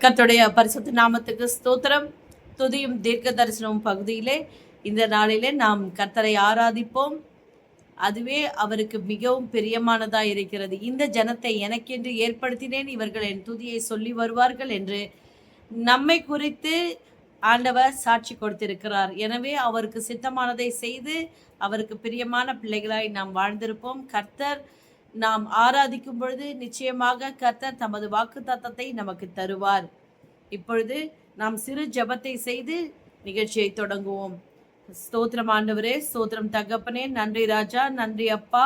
கர்த்தருடைய பரிசுத்த நாமத்துக்கு ஸ்தோத்திரம். துதியும் தீர்க்க தரிசனமும் பகுதியிலே இந்த நாளிலே நாம் கர்த்தரை ஆராதிப்போம். அதுவே அவருக்கு மிகவும் பிரியமானதா இருக்கிறது. இந்த ஜனத்தை எனக்கென்று ஏற்படுத்தினேன், இவர்கள் என் துதியை சொல்லி வருவார்கள் என்று நம்மை குறித்து ஆண்டவர் சாட்சி கொடுத்திருக்கிறார். எனவே அவருக்கு சித்தமானதை செய்து அவருக்கு பிரியமான பிள்ளைகளாய் நாம் வாழ்ந்திருப்போம். கர்த்தர் நாம் ஆராதிக்கும் பொழுது நிச்சயமாக கர்த்தர் தமது வாக்குத்தத்தத்தை நமக்கு தருவார். இப்பொழுது நாம் சிறு ஜெபத்தை செய்து நிகழ்ச்சியை தொடங்குவோம். ஸ்தோத்திரம் ஆண்டவரே, ஸ்தோத்திரம் தகப்பனே, நன்றி ராஜா, நன்றி அப்பா.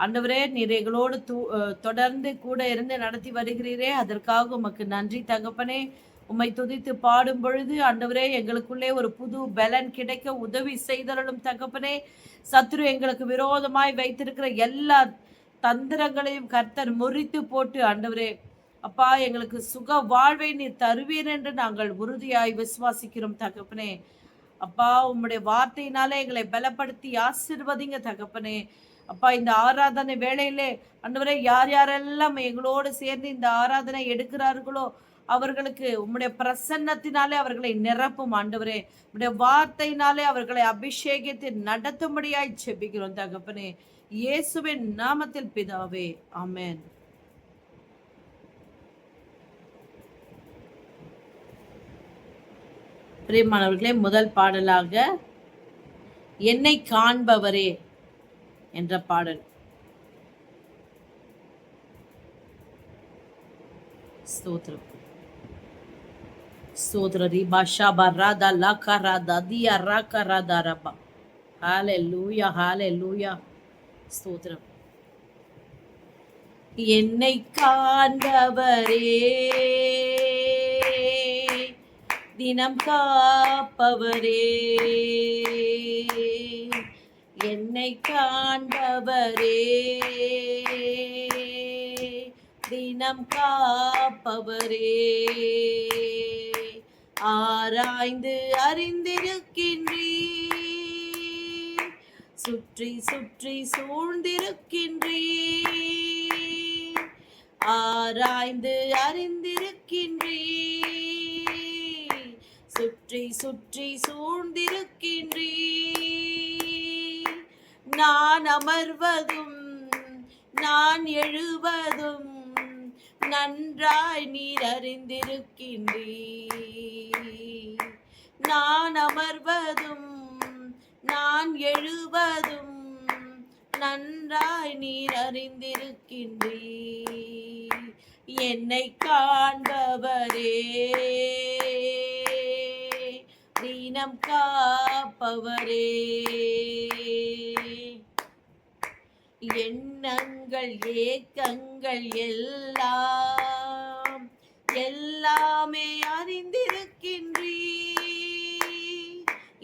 ஆண்டவரே, நீர் எங்களோடு தொடர்ந்து கூட இருந்து நடத்தி வருகிறீரே, அதற்காக உமக்கு நன்றி தகப்பனே. உம்மை துதித்து பாடும் பொழுது ஆண்டவரே, எங்களுக்குள்ளே ஒரு புது பலன் கிடைக்க உதவி செய்தருளும் தகப்பனே. சத்துரு எங்களுக்கு விரோதமாய் வைத்திருக்கிற எல்லா தந்திரங்களையும் கர்த்தர் முறித்து போட்டு ஆண்டவரே அப்பா, எங்களுக்கு சுக வாழ்வை நீர் தருவீர் என்று நாங்கள் உறுதியாய் விசுவாசிக்கிறோம் தகப்பனே. அப்பா, உம்முடைய வார்த்தையினாலே எங்களை பலப்படுத்தி ஆசீர்வதிங்க தகப்பனே. அப்பா, இந்த ஆராதனை வேளையிலே ஆண்டவரே, யார் யாரெல்லாம் எங்களோடு சேர்ந்து இந்த ஆராதனை எடுக்கிறார்களோ அவர்களுக்கு உம்முடைய பிரசன்னத்தினாலே அவர்களை நிரப்பும் ஆண்டவரே. உம்முடைய வார்த்தையினாலே அவர்களை அபிஷேகத்தை நடத்தும்படியாய் செபிக்கிறோம் தகப்பனே. இயேசுவின் நாமத்தில் பிதாவே, ஆமென். பிரியமானவர்களே, முதல் பாடலாக என்னை காண்பவரே என்ற பாடல். ஸ்தோத்திரம் ஸ்தோத்திரம். ரிபா ஷாபா ராதா லாகா ராதா தியா ராகா ராதா ரபா. ஹalleluya ஹalleluya. ஸ்தோத்திரம். என்னை காண்பவரே, தினம் காப்பவரே, என்னை காண்பவரே, தினம் காப்பவரே, ஆராய்ந்து அறிந்திருக்கின்றீர், சுற்றி சுற்றி சூழ்ந்திருக்கின்றீர், ஆராய்ந்து அறிந்திருக்கின்றீர், சுற்றி சுற்றி சூழ்ந்திருக்கின்றீர். நான் அமர்வதும் நான் எழுவதும் நன்றாய் நீர் அறிந்திருக்கின்றீர். நான் அமர்வதும் நான் எழுவதும் நன்றாய் நீர் அறிந்திருக்கின்றீர். என்னை காண்பவரே, தினம் காப்பவரே, எண்ணங்கள் ஏக்கங்கள் எல்லாம் எல்லாமே அறிந்திருக்கின்றீர்.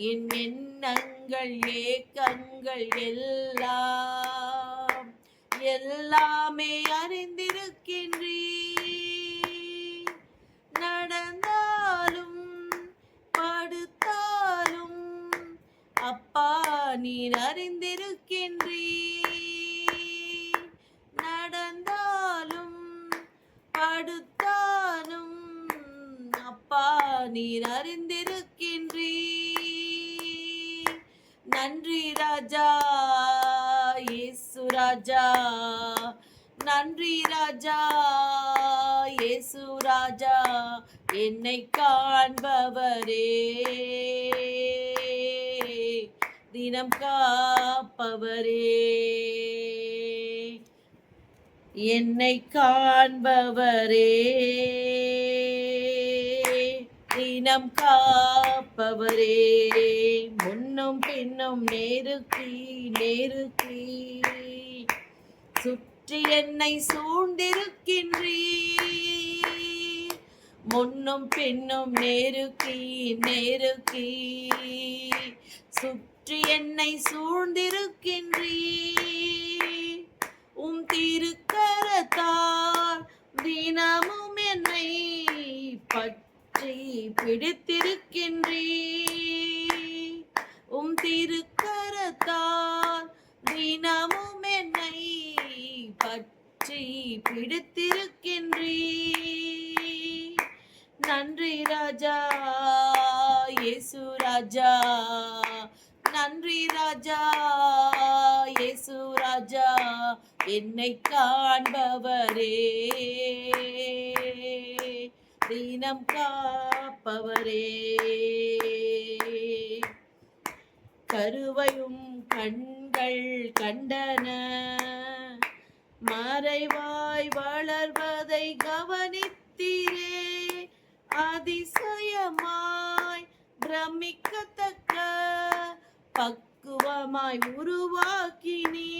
என் எண்ணங்கள் ஏக்கங்கள் எல்லாம் எல்லாமே அறிந்திருக்கின்றீர். நடந்தாலும் படுத்தாலும் அப்பா நீர் அறிந்திருக்கின்றீர். நடந்தாலும் படுத்தாலும் அப்பா நீர் அறிந்திருக்கின்றீர். நன்றி ராஜா இயேசு ராஜா, நன்றி ராஜா இயேசு ராஜா, என்னை காண்பவரே, தினம் காப்பவரே, என்னை காண்பவரே, தினம் காப்பவரே, முன்னும் பின்னும் நேருக்கி நேருக்கி சுற்றி என்னை சூழ்ந்திருக்கின்றீர். முன்னும் பின்னும் நேருக்கி நேருக்கி சுற்றி என்னை சூழ்ந்திருக்கின்றீர். உம் திருக்கரத்தால் தினமும் என்னை பற்றி பிடித்திருக்கின்றீர். உம் திருக்கரத்தால் தினமும் என்னை பற்றி பிடித்திருக்கின்றீர். ராஜா இயேசு ராஜா, நன்றி ராஜா இயேசு ராஜா, என்னை காண்பவரே, தீனம் காப்பவரே. கருவையும் கண்கள் கண்டன, மறைவாய் வளர்வதை கவனித்தீரே, அதிசயமாய் பிரமிக்கத்தக்க பக்குவமாய் உருவாக்கினீ,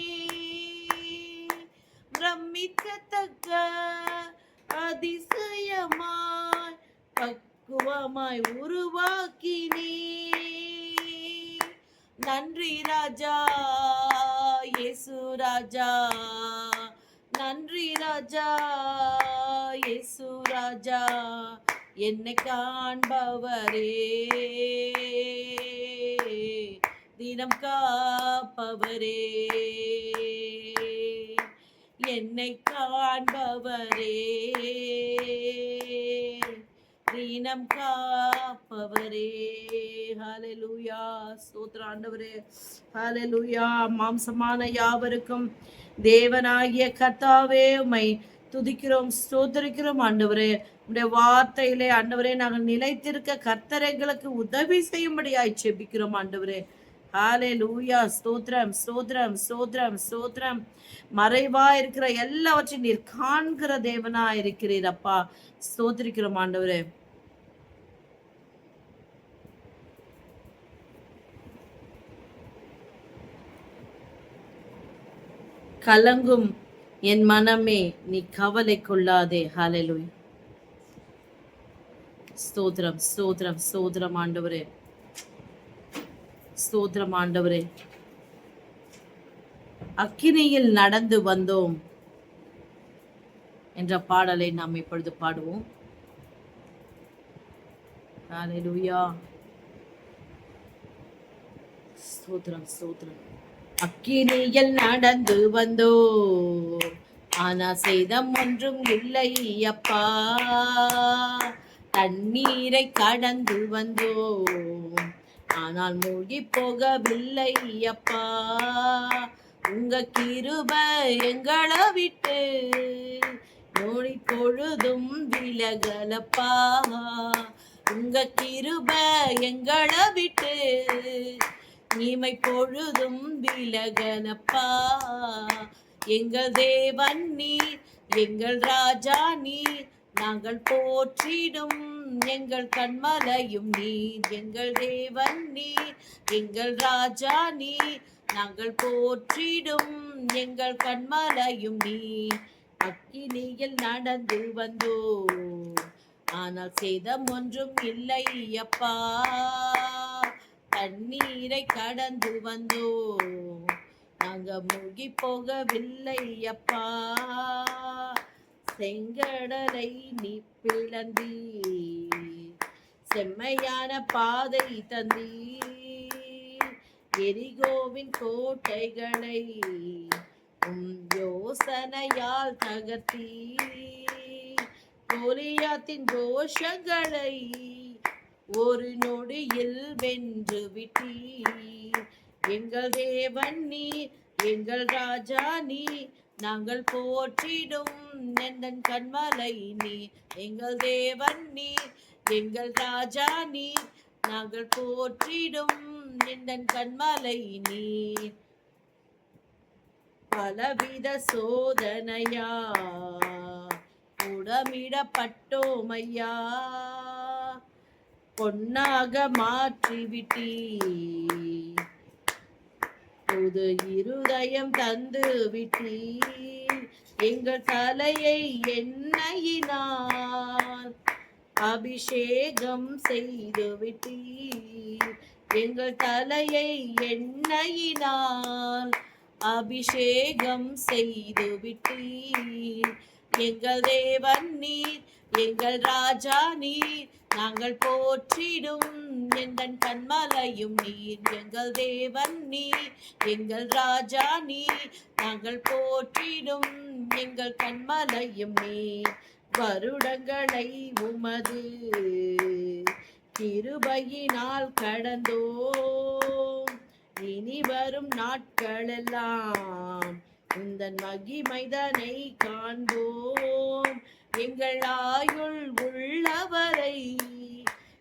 பிரமிக்கத்தக்க அதிசயமாய் பக்குவமாய் உருவாக்கினீ. நன்றி ராஜா இயேசு ராஜா, நன்றி ராஜா இயேசு ராஜா, என்னை காண்பவரே, தினம் காப்பவரே, என்னை காண்பவரே, தினம் காப்பவரே. ஹல்லேலூயா, ஸ்தோத்திரம் ஆண்டவரே, ஹல்லேலூயா. மாம்சமான யாவருக்கும் தேவனாகிய கர்த்தாவே உம்மை துதிக்கிறோம், ஸ்தோத்திரிக்கிறோம் ஆண்டவரே. உடைய வார்த்தையிலே ஆண்டவரே நாங்கள் நிலைத்திருக்க கர்த்தர் எங்களுக்கு உதவி செய்யும்படியாய் செபிக்கிறோம் ஆண்டவரே. ஹல்லேலூயா, ஸ்தோத்திரம் ஸ்தோத்திரம் ஸ்தோத்திரம் ஸ்தோத்திரம். மறைவா இருக்கிற எல்லாவற்றையும் நீர் காண்கிற தேவனா இருக்கிறீர் அப்பா, ஸ்தோத்திரிக்கிறோம் ஆண்டவரே. கலங்கும் என் மனமே நீ கவலை கொள்ளாதே. ஹல்லேலூயா, ஸ்தோத்திரம் ஸ்தோத்திரம் ஸ்தோத்திரம் ஆண்டவரே, ஸ்தோத்திரம் ஆண்டவரே. அக்கினியில் நடந்து வந்தோம் என்ற பாடலை நாம் இப்பொழுது பாடுவோம். ஹல்லேலூயா, ஸ்தோத்திரம் ஸ்தோத்திரம். அக்கினியில் நடந்து வந்தோ, ஆனா சேதம் ஒன்றும் இல்லை அப்பா, தண்ணீரை கடந்து வந்தோ, ஆனால் மூழ்கி போகவில்லை அப்பா, உங்க கிருபை எங்களை விட்டு நொடி பொழுதும் விலகலப்பா, உங்க கிருபை எங்களை விட்டு இமை பொழுதும் விலகலப்பா. எங்கள் தேவன் நீர், எங்கள் ராஜா நீர், நாங்கள் போற்றிடும் எங்கள் கண்மலையும் நீர். எங்கள் தேவன் நீர், எங்கள் ராஜா நீர், நாங்கள் போற்றிடும் எங்கள் கண்மலையும் நீர். அக்கினியில் நடந்து வந்தோ, ஆனால் சேதம் ஒன்றும் இல்லை அப்பா, தண்ணீரை கடந்து வந்தோ, நாங்க மூழ்கி போகவில்லை அப்பா. செங்கடலை நீ பிளந்தீர், செம்மையான பாதை தந்தீர், எரிகோவின் கோட்டைகளை யோசனையால் தகர்த்தீர், கோலியாத்தின் கோஷங்களை ஒரு நொடியில் வென்று விட்டீர். எங்கள் தேவன் நீர், எங்கள் ராஜா நீர், நாங்கள் போற்றிடும் எந்தன் கண்மலை நீர். எங்கள் தேவன் நீர், எங்கள் ராஜா நீர், நாங்கள் போற்றிடும் எந்தன் கண்மலை நீர். பலவித சோதனையா உடமிடப்பட்டோம் ஐயா, பொன்னாக மாற்றிவிட்டீர், புது இருதயம் தந்து விட்டீர். எங்கள் தலையை எண்ணெயினால் அபிஷேகம் செய்து விட்டீர், எங்கள் தலையை எண்ணெயினால் அபிஷேகம் செய்து விட்டீர். எங்கள் தேவன் நீர், எங்கள் ராஜா நீர், நாங்கள் போற்றிடும் எங்கள் கண்மலையும் நீர், எங்கள் தேவன் நீர், எங்கள் ராஜா நீர். நாங்கள் போற்றிடும் எங்கள் கண்மலையும் நீர். வருடங்களை உமது கிருபையினால் கடந்தோம், இனி வரும் நாட்களெல்லாம் உந்தன் மகிமைதனை காண்போம். எங்கள் ஆயுள் உள்ளவரை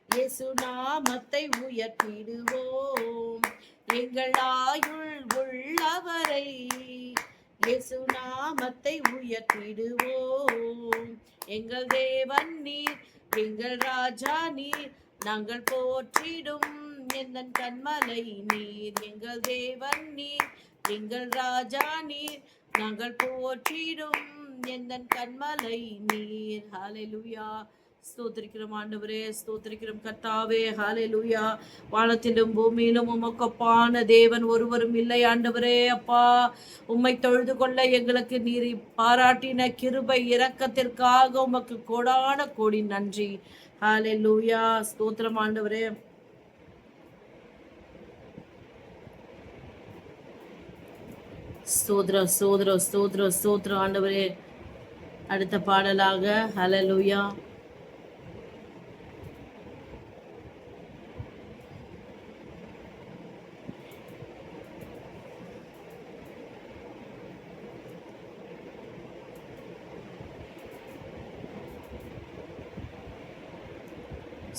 இயேசு நாமத்தை உயர்த்திடுவோம். எங்கள் ஆயுள் உள்ளவரை இயேசு நாமத்தை உயர்த்திடுவோம். எங்கள் தேவன் நீர், எங்கள் ராஜா நீர். நாங்கள் போற்றிடும் எந்தன் கண்மலை நீர். எங்கள் தேவன் நீர், எங்கள் ராஜா நீர். நாங்கள் போற்றிடும் எந்தன் கண்மலை நீர். ஹல்லேலூயா. ஸ்தோத்திரிக்கிறோம் ஆண்டவரே, ஸ்தோத்திரிக்கிறோம் கர்த்தாவே. ஹல்லேலூயா. வானத்திலும் பூமியிலும் உமக்கொப்பான தேவன் ஒருவரும் இல்லை ஆண்டவரே. அப்பா, உம்மை தொழுது கொள்ள எங்களுக்கு நீர் பாராட்டின கிருபை இரக்கத்திற்காக உமக்கு கோடான கோடி நன்றி. ஹல்லேலூயா. ஸ்தோத்திரம் ஆண்டவரே. ஸ்தோத்திரம் ஸ்தோத்திரம் ஸ்தோத்திரம் ஸ்தோத்திரம் ஆண்டவரே. அடுத்த பாடலாக ஹல்லேலூயா.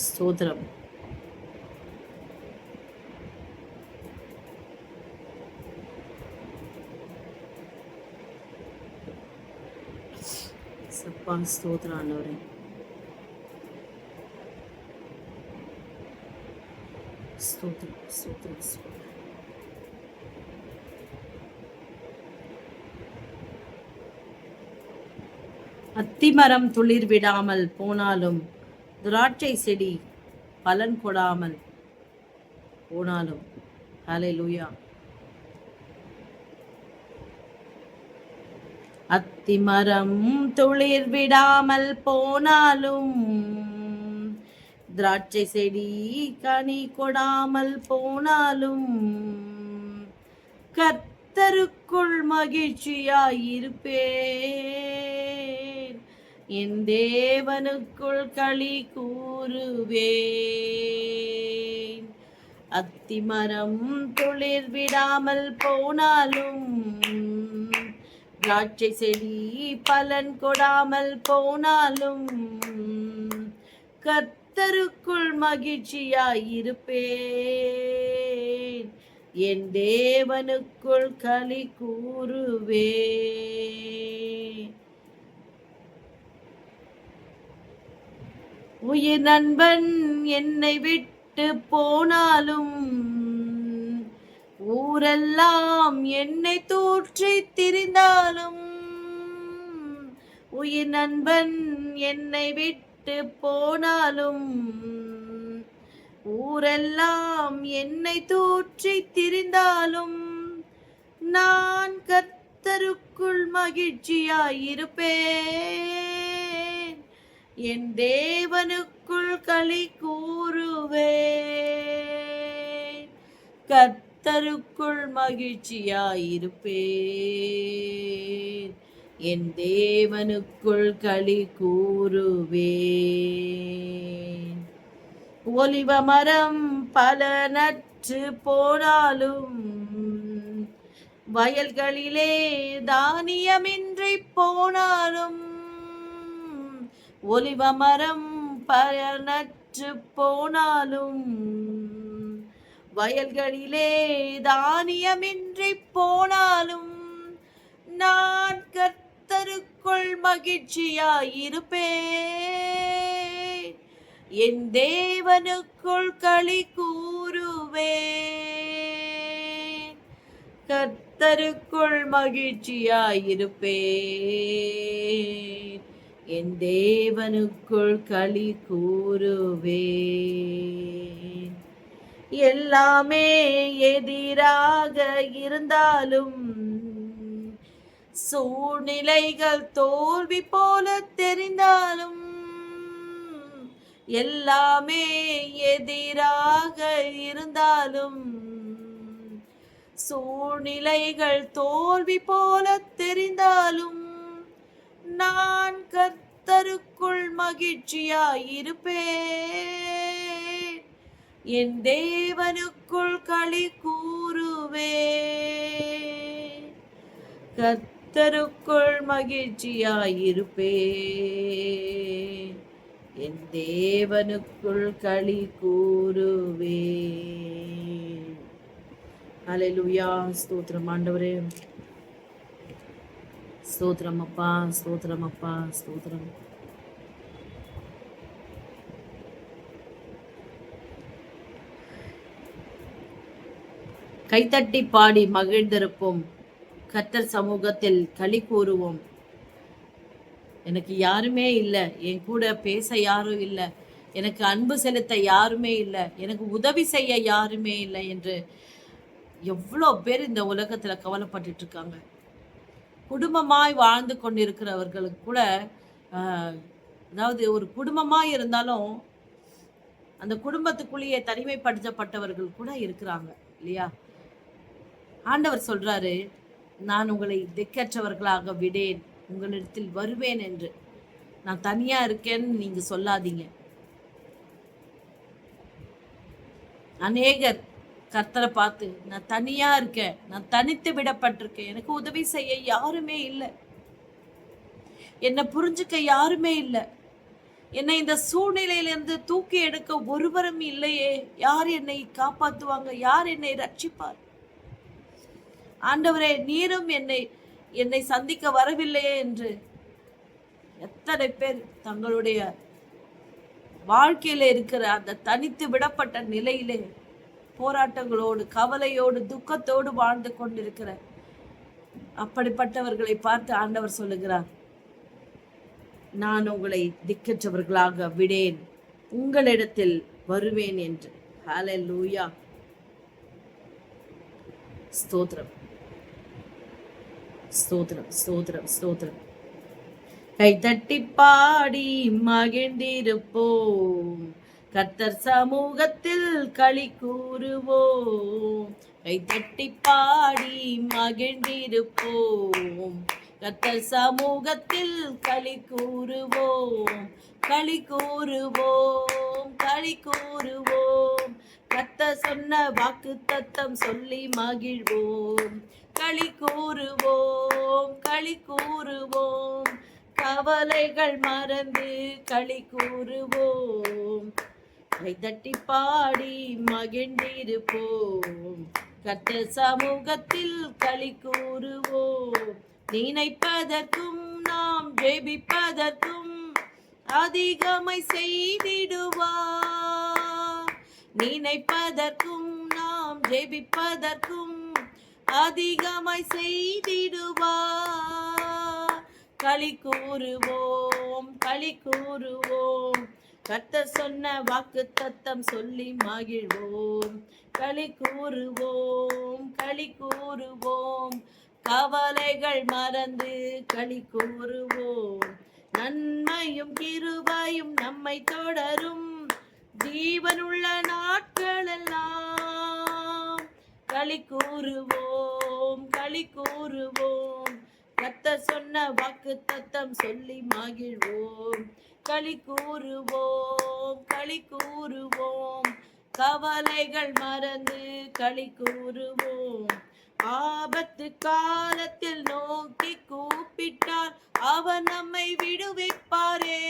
ஸ்தோத்திரம். சப்பா ஸ்தோத்திரம் ஆண்டவரே. ஸ்தோத்திரம் ஸ்தோத்திரம் ஸ்தோத்திரம். அத்திமரம் துளிர் விடாமல் போனாலும், திராட்சை செடி பலன் கொடாமல் போனாலும். ஹல்லேலூயா. அத்திமரம் துளிர் விடாமல் போனாலும், திராட்சை செடி கனி கொடாமல் போனாலும், கர்த்தருக்குள் மகிழ்ச்சியாயிருப்பேன், என் தேவனுக்குள் களி கூறுவேன். அத்திமரம் துளிர் விடாமல் போனாலும், திராட்சை செடி பலன் கொடாமல் போனாலும், கர்த்தருக்குள் மகிழ்ச்சியாயிருப்பேன், என் தேவனுக்குள் களி கூறுவேன். உயிர் நண்பன் என்னை விட்டு போனாலும், ஊரெல்லாம் என்னை தூற்றி திரிந்தாலும், உயிர் நண்பன் என்னை விட்டு போனாலும், ஊரெல்லாம் என்னை தூற்றி திரிந்தாலும், நான் கர்த்தருக்குள் மகிழ்ச்சியாயிருப்பேன், என் தேவனுக்குள் களி கூறுவேன். கர்த்தருக்குள் மகிழ்ச்சியாயிருப்பேன், என் தேவனுக்குள் களி கூறுவேன். ஒலிவ மரம் பலனற்று போனாலும், வயல்களிலே தானியமின்றி போனாலும், ஒலிவ மரம் பலனற்று போனாலும், வயல்களிலே தானியமின்றி போனாலும், நான் கர்த்தருக்குள் மகிழ்ச்சியாயிருப்பேன், என் தேவனுக்குள் களி கூறுவேன். கர்த்தருக்குள் மகிழ்ச்சியாயிருப்பேன், என் தேவனுக்குள் களி கூறுவேன். எல்லாமே எதிராக இருந்தாலும், சூழ்நிலைகள் தோல்வி போல தெரிந்தாலும், எல்லாமே எதிராக இருந்தாலும், சூழ்நிலைகள் தோல்வி போல தெரிந்தாலும், நான் கர்த்தருக்குள் மகிழ்ச்சியாயிருப்பேன், என் தேவனுக்குள் களி கூறுவேன். கர்த்தருக்குள் மகிழ்ச்சியாயிருப்பேன், என் தேவனுக்குள் களி கூறுவேன். அல்லேலூயா. ஸ்தோத்திரம் ஆண்டவரே. ஸ்தோத்திரம் அப்பா, ஸ்தோத்திரம் அப்பா, ஸ்தோத்திரம். கைத்தட்டி பாடி மகிழ்ந்திருப்போம், கர்த்தர் சமூகத்தில் களி கூறுவோம். எனக்கு யாருமே இல்லை, என் கூட பேச யாரும் இல்லை, எனக்கு அன்பு செலுத்த யாருமே இல்லை, எனக்கு உதவி செய்ய யாருமே இல்லை என்று எவ்வளோ பேர் இந்த உலகத்துல கவலைப்பட்டு இருக்காங்க. குடும்பமாய் வாழ்ந்து கொண்டிருக்கிறவர்களுக்கு கூட அதாவது ஒரு குடும்பமாய் இருந்தாலும் அந்த குடும்பத்துக்குள்ளேயே தனிமைப்படுத்தப்பட்டவர்கள் கூட இருக்கிறாங்க இல்லையா? ஆண்டவர் சொல்றாரு, நான் உங்களை திக்கற்றவர்களாக விடேன், உங்களிடத்தில் வருவேன் என்று. நான் தனியா இருக்கேன்னு நீங்க சொல்லாதீங்க. அநேகர் கர்த்தரை பார்த்து, நான் தனியா இருக்கேன், நான் தனித்து விடப்பட்டிருக்கேன், எனக்கு உதவி செய்ய யாருமே இல்லை, என்னை புரிஞ்சுக்க யாருமே இல்லை, என்னை இந்த சூழ்நிலையிலிருந்து தூக்கி எடுக்க ஒருவரும் இல்லையே, யார் என்னை காப்பாற்றுவாங்க, யார் என்னை ரட்சிப்பார்? ஆண்டவரே, நீரும் என்னை சந்திக்க வரவில்லையே என்று எத்தனை பேர் தங்களுடைய வாழ்க்கையில இருக்கிற அந்த தனித்து விடப்பட்ட நிலையிலே போராட்டங்களோடு, கவலையோடு, துக்கத்தோடு வாழ்ந்து கொண்டிருக்கிற அப்படிப்பட்டவர்களை பார்த்து ஆண்டவர் சொல்லுகிறார், நான் உங்களை திக்கற்றவர்களாக விடேன், உங்களிடத்தில் வருவேன் என்று. ஹல்லேலூயா. ஸ்தோத்திரம், ஸ்தோத்திரம், ஸ்தோத்திரம், ஸ்தோத்திரம். கைத்தட்டி பாடி மகிழ்ந்திருப்போம், கர்த்தர் சமூகத்தில் களி கூறுவோம். கைத்தட்டி பாடி மகிழ்ந்திருப்போம், கர்த்தர் சமூகத்தில் களி கூறுவோம், களி கூறுவோம், களி கூறுவோம். கர்த்தர் சொன்ன வாக்கு தத்தம் சொல்லி மகிழ்வோம், களி கூறுவோம், களி கூறுவோம். கவலைகள் மறந்து களி கூறுவோம், கைதட்டி பாடி மகிழ்ந்திருப்போம், கர்த்தர் சமூகத்தில் களி கூறுவோம். நினைப்பதற்கும் நாம் ஜெபிப்பதற்கும் அதிகமாய் செய்திடுவார், நினைப்பதற்கும் நாம் ஜெபிப்பதற்கும் அதிகமாய் செய்திடுவார். களி கூறுவோம், களி கூறுவோம், கர்த்தர் சொன்ன வாக்கு தத்தம் சொல்லி மகிழ்வோம், களி கூறுவோம், களி கூறுவோம். கவலைகள் மறந்து களி கூறுவோம், நன்மையும் கிருபையும் நம்மை தொடரும் ஜீவனுள்ள நாட்களெல்லாம். களி கூறுவோம், களி கூறுவோம், கர்த்தர் சொன்ன வாக்கு தத்தம் சொல்லி மகிழ்வோம், களி கூறுவோம், களி கூறுவோம். கவலைகள் மறந்து களி கூறுவோம். ஆபத்து காலத்தில் நோக்கி கூப்பிட்டால் அவர் நம்மை விடுவிப்பாரே.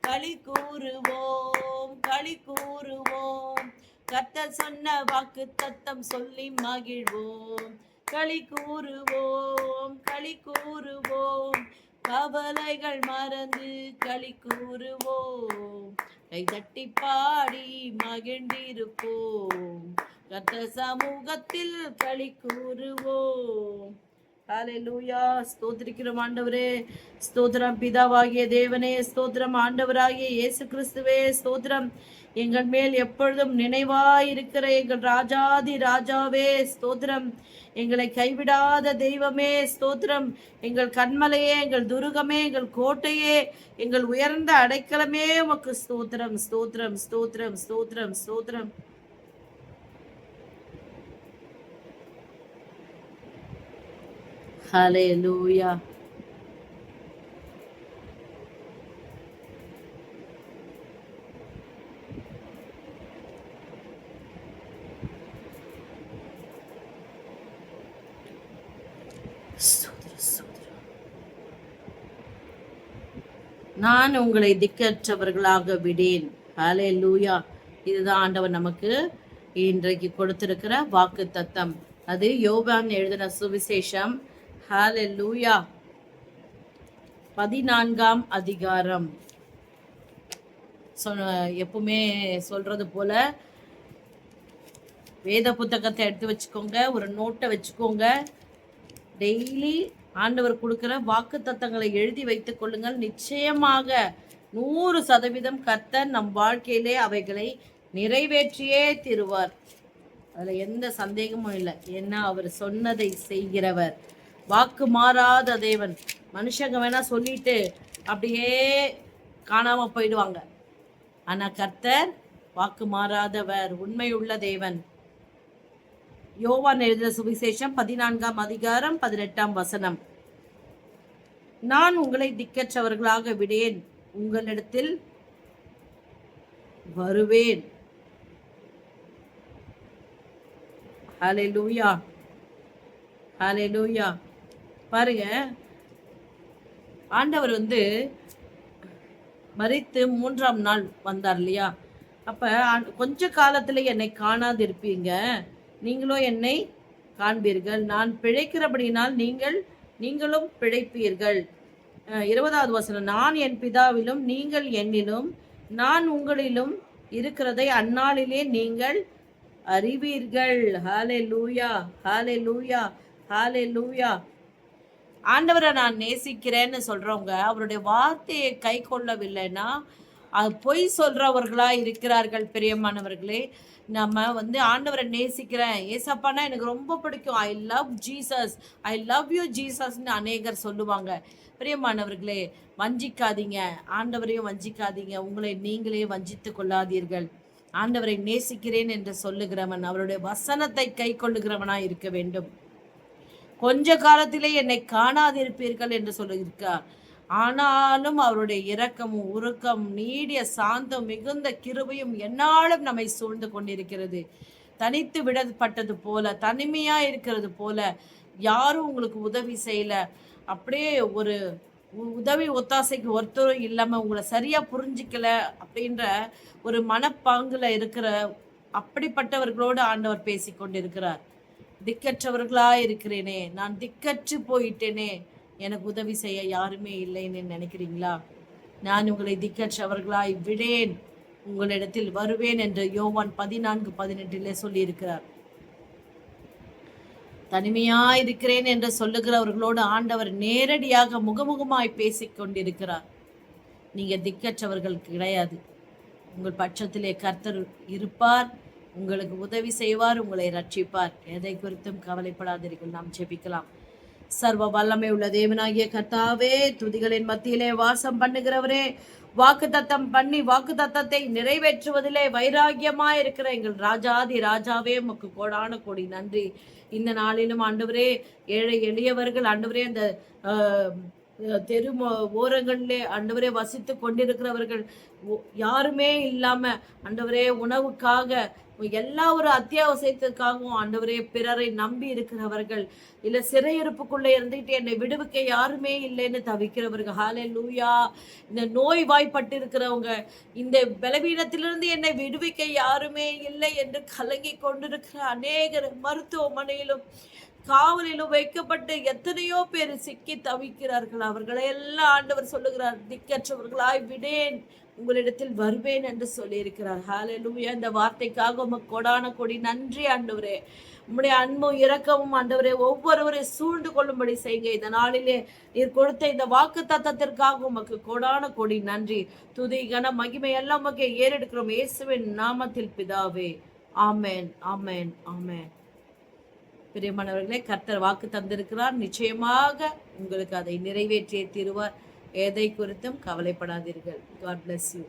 களி கூறுவோம், களி கூறுவோம், கர்த்தர் சொன்ன வாக்கு தத்தம் சொல்லி மகிழ்வோம், களி கூறுவோம், களி கூறுவோம். கவலைகள் மறந்து களி கூறுவோம், கைதட்டி பாடி மகிழ்ந்திருப்போம், கர்த்தர் சமூகத்தில் களி கூறுவோம், ஹalleluya. ஸ்தோத்திரிக்கிறோம் ஆண்டவரே. ஸ்தோத்திரம் பிதாவாகிய தேவனே. ஸ்தோத்திரம் ஆண்டவராகிய இயேசு கிறிஸ்துவே. ஸ்தோத்திரம் எங்கள் மேல் எப்பொழுதும் நினைவாயிருக்கிற எங்கள் ராஜாதி ராஜாவே. ஸ்தோத்திரம் எங்களை கைவிடாத தெய்வமே. ஸ்தோத்திரம் எங்கள் கண்மலையே, எங்கள் துருகமே, எங்கள் கோட்டையே, எங்கள் உயர்ந்த அடைக்கலமே உமக்கு ஸ்தோத்திரம் ஸ்தோத்திரம் ஸ்தோத்திரம் ஸ்தோத்திரம் ஸ்தோத்திரம். ஹalleluya. நான் உங்களை திக்கற்றவர்களாக விடேன். ஹalleluya. இதுதான் ஆண்டவர் நமக்கு இன்றைக்கு கொடுத்திருக்கிற வாக்கு தத்தம். அது யோவான் எழுதின சுவிசேஷம் ஹalleluya 14ஆம் அதிகாரம். எப்பவுமே சொல்றது போல வேத புத்தகத்தை எடுத்து வச்சுக்கோங்க, ஒரு நோட்டை வச்சுக்கோங்க. டெய்லி ஆண்டவர் கொடுக்கிற வாக்கு தத்தங்களை எழுதி வைத்துக் கொள்ளுங்கள். நிச்சயமாக 100% கர்த்தர் நம் வாழ்க்கையிலே அவைகளை நிறைவேற்றியே தருவார். அதுல எந்த சந்தேகமும் இல்லை. ஏன்னா அவர் சொன்னதை செய்கிறவர், வாக்கு மாறாத தேவன். மனுஷங்க வேணா சொல்லிட்டு அப்படியே காணாம போயிடுவாங்க. ஆனா கர்த்தர் வாக்கு மாறாதவர், உண்மையுள்ள தேவன். யோவான் எழுதின சுவிசேஷம் 14ஆம் அதிகாரம் 18ஆம் வசனம். நான் உங்களை திக்கற்றவர்களாக விடேன், உங்களிடத்தில் வருவேன். ஹalleluya ஹalleluya. பாருங்க, ஆண்டவர் மரித்து 3ஆம் நாள் வந்தார் இல்லையா? அப்ப கொஞ்ச காலத்துல என்னை காணாதிருப்பீங்க, நீங்களும் என்னை காண்பீர்கள். நான் பிழைக்கிறபடினால் நீங்களும் பிழைப்பீர்கள். 20வது வசனம். நான் என் பிதாவிலும் நீங்கள் என்னிலும் நான் உங்களிலும் இருக்கிறதை அந்நாளிலே நீங்கள் அறிவீர்கள். ஹalleluya ஹalleluya ஹalleluya. ஆண்டவரை நான் நேசிக்கிறேன்னு சொல்றவங்க அவருடைய வார்த்தையை கை கொள்ளவில்லைன்னா அது பொய் சொல்றவர்களா இருக்கிறார்கள். பிரியமானவர்களே, நம்ம ஆண்டவரை நேசிக்கிறேன், ஏசப்பானா எனக்கு ரொம்ப பிடிக்கும், I love Jesus, I love you ஜீசஸ்ன்னு அநேகர் சொல்லுவாங்க. பிரியமானவர்களே, வஞ்சிக்காதீங்க, ஆண்டவரையும் வஞ்சிக்காதீங்க, உங்களை நீங்களே வஞ்சித்து கொள்ளாதீர்கள். ஆண்டவரை நேசிக்கிறேன் என்று சொல்லுகிறவன் அவருடைய வசனத்தை கை கொள்ளுகிறவனா இருக்க வேண்டும். கொஞ்ச காலத்திலே என்னை காணாதிருப்பீர்கள் என்று சொல்லியிருக்கார். ஆனாலும் அவருடைய இரக்கமும் உருக்கம் நீடிய சாந்தம் மிகுந்த கிருபையும் என்னாலும் நம்மை சூழ்ந்து கொண்டிருக்கிறது. தனித்து விடப்பட்டது போல, தனிமையா இருக்கிறது போல, யாரும் உங்களுக்கு உதவி செய்யல, அப்படியே ஒரு உதவி ஒத்தாசைக்கு ஒருத்தரும் இல்லாம உங்களை சரியா புரிஞ்சிக்கல அப்படின்ற ஒரு மனப்பாங்குல இருக்கிற அப்படிப்பட்டவர்களோடு ஆண்டவர் பேசி கொண்டிருக்கிறார். திக்கற்றவர்களா இருக்கிறேனே, நான் திக்கற்று போயிட்டேனே, எனக்கு உதவி செய்ய யாருமே இல்லைன்னு நினைக்கிறீங்களா? நான் உங்களை திக்கற்றவர்களாய் விடேன், உங்களிடத்தில் வருவேன் என்று யோவான் 14:18 சொல்லியிருக்கிறார். தனிமையா இருக்கிறேன் என்று சொல்லுகிறவர்களோடு ஆண்டவர் நேரடியாக முகமுகமாய் பேசிக் கொண்டிருக்கிறார். நீங்க திக்கற்றவர்கள் கிடையாது. உங்கள் பட்சத்திலே கர்த்தர் இருப்பார், உங்களுக்கு உதவி செய்வார், உங்களை ரட்சிப்பார். எதை குறித்தும் கவலைப்படாதீர்கள். நாம் ஜெபிக்கலாம். சர்வ வல்லமை உள்ள தேவனாகிய கர்த்தாவே, துதிகளின் மத்தியிலே வாசம் பண்ணுகிறவரே, வாக்கு தத்தம் பண்ணி வாக்கு தத்தத்தை நிறைவேற்றுவதிலே வைராகியமாய் இருக்கிற எங்கள் ராஜாதி ராஜாவே, உமக்கு கோடான கோடி நன்றி. இந்த நாளிலும் ஆண்டவரே, ஏழை எளியவர்கள் ஆண்டவரே, அந்த தெரு ஓரங்களிலே ஆண்டவரே வசித்து கொண்டிருக்கிறவர்கள் யாருமே இல்லாம ஆண்டவரே உணவுக்காக எல்லா ஒரு அத்தியாவசியத்துக்காகவும் ஆண்டவரே பிறரை நம்பி இருக்கிறவர்கள், இல்ல சிறையிருப்புக்குள்ள இருந்துட்டு என்னை விடுவிக்க யாருமே இல்லைன்னு தவிக்கிறவர்கள், ஹalleluya. இந்த நோய் வாய்ப்பட்டு இருக்கிறவங்க, இந்த பலவீனத்திலிருந்து என்னை விடுவிக்க யாருமே இல்லை என்று கலங்கி கொண்டிருக்கிற அநேகர் மருத்துவமனையிலும் காவலிலும் வைக்கப்பட்டு எத்தனையோ பேர் சிக்கி தவிக்கிறார்கள். அவர்களை எல்லாம் ஆண்டவர் சொல்லுகிறார், திக்கற்றவர்களாய் விடேன், உங்களிடத்தில் வருவேன் என்று சொல்லியிருக்கிறார். ஹalleluya. இந்த வார்த்தைக்காக உமக்கு கோடான கோடி நன்றி ஆண்டவரே. உம்முடைய அன்பும் இரக்கமும் ஆண்டவரே ஒவ்வொருவரை சூழ்ந்து கொள்ளும்படி செய்யுங்க. இந்த நாளிலே நீர் கொடுத்த இந்த வாக்கு தத்தத்திற்காக உமக்கு கோடான கோடி நன்றி. துதி கன மகிமை எல்லாம் உமக்கு ஏறெடுக்கிறோம் இயேசுவின் நாமத்தில் பிதாவே. ஆமென், ஆமென், ஆமென். பிரியமானவர்களே, கர்த்தர் வாக்கு தந்திருக்கிறார். நிச்சயமாக உங்களுக்கு அதை நிறைவேற்றியே தீருவார். எதை குறித்தும் கவலைப்படாதீர்கள். God bless you.